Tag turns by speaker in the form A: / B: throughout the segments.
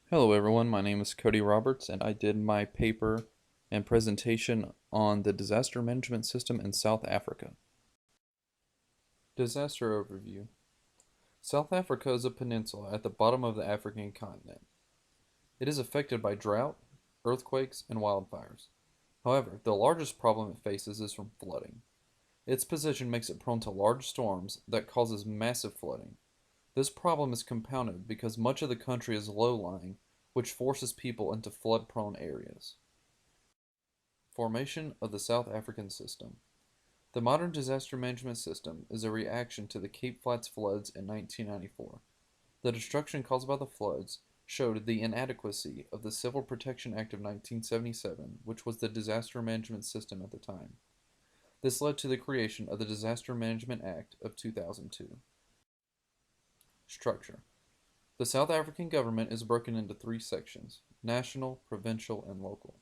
A: Hello everyone, my name is Cody Roberts and I did my paper and presentation on the disaster management system in South Africa. Disaster overview. South Africa is a peninsula at the bottom of the African continent. It is affected by drought, earthquakes, and wildfires. However, the largest problem it faces is from flooding. Its position makes it prone to large storms that causes massive flooding. This problem is compounded because much of the country is low-lying, which forces people into flood-prone areas. Formation of the South African system. The modern disaster management system is a reaction to the Cape Flats floods in 1994. The destruction caused by the floods showed the inadequacy of the Civil Protection Act of 1977, which was the disaster management system at the time. This led to the creation of the Disaster Management Act of 2002. Structure. The South African government is broken into three sections: national, provincial, and local.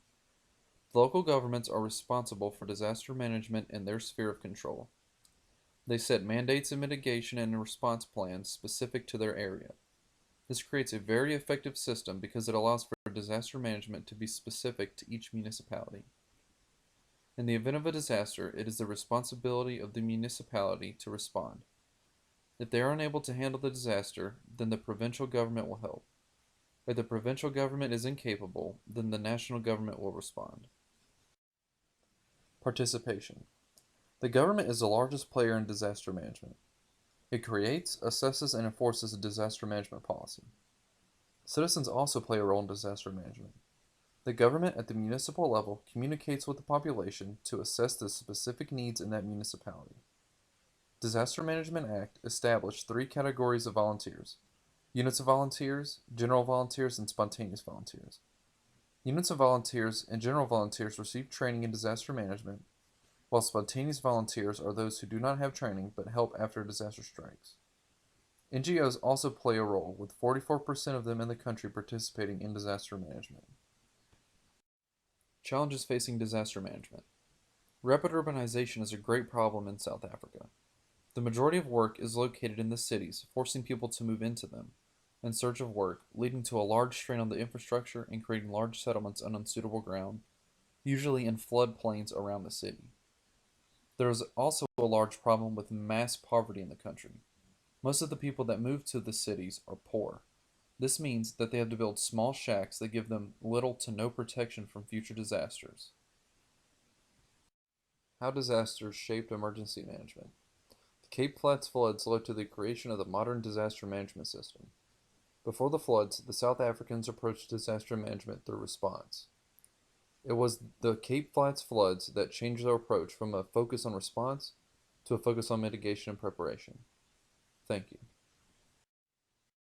A: The local governments are responsible for disaster management in their sphere of control. They set mandates and mitigation and response plans specific to their area. This creates a very effective system because it allows for disaster management to be specific to each municipality. In the event of a disaster, it is the responsibility of the municipality to respond. If they are unable to handle the disaster, then the provincial government will help. If the provincial government is incapable, then the national government will respond. Participation. The government is the largest player in disaster management. It creates, assesses, and enforces a disaster management policy. Citizens also play a role in disaster management. The government at the municipal level communicates with the population to assess the specific needs in that municipality. Disaster Management Act established three categories of volunteers: units of volunteers, general volunteers, and spontaneous volunteers. Units of volunteers and general volunteers receive training in disaster management, while spontaneous volunteers are those who do not have training but help after a disaster strikes. NGOs also play a role, with 44% of them in the country participating in disaster management. Challenges facing disaster management. Rapid urbanization is a great problem in South Africa. The majority of work is located in the cities, forcing people to move into them in search of work, leading to a large strain on the infrastructure and creating large settlements on unsuitable ground, usually in floodplains around the city. There is also a large problem with mass poverty in the country. Most of the people that move to the cities are poor. This means that they have to build small shacks that give them little to no protection from future disasters. How disasters shaped emergency management. The Cape Flats floods led to the creation of the modern disaster management system. Before the floods, the South Africans approached disaster management through response. It was the Cape Flats floods that changed their approach from a focus on response to a focus on mitigation and preparation. Thank you.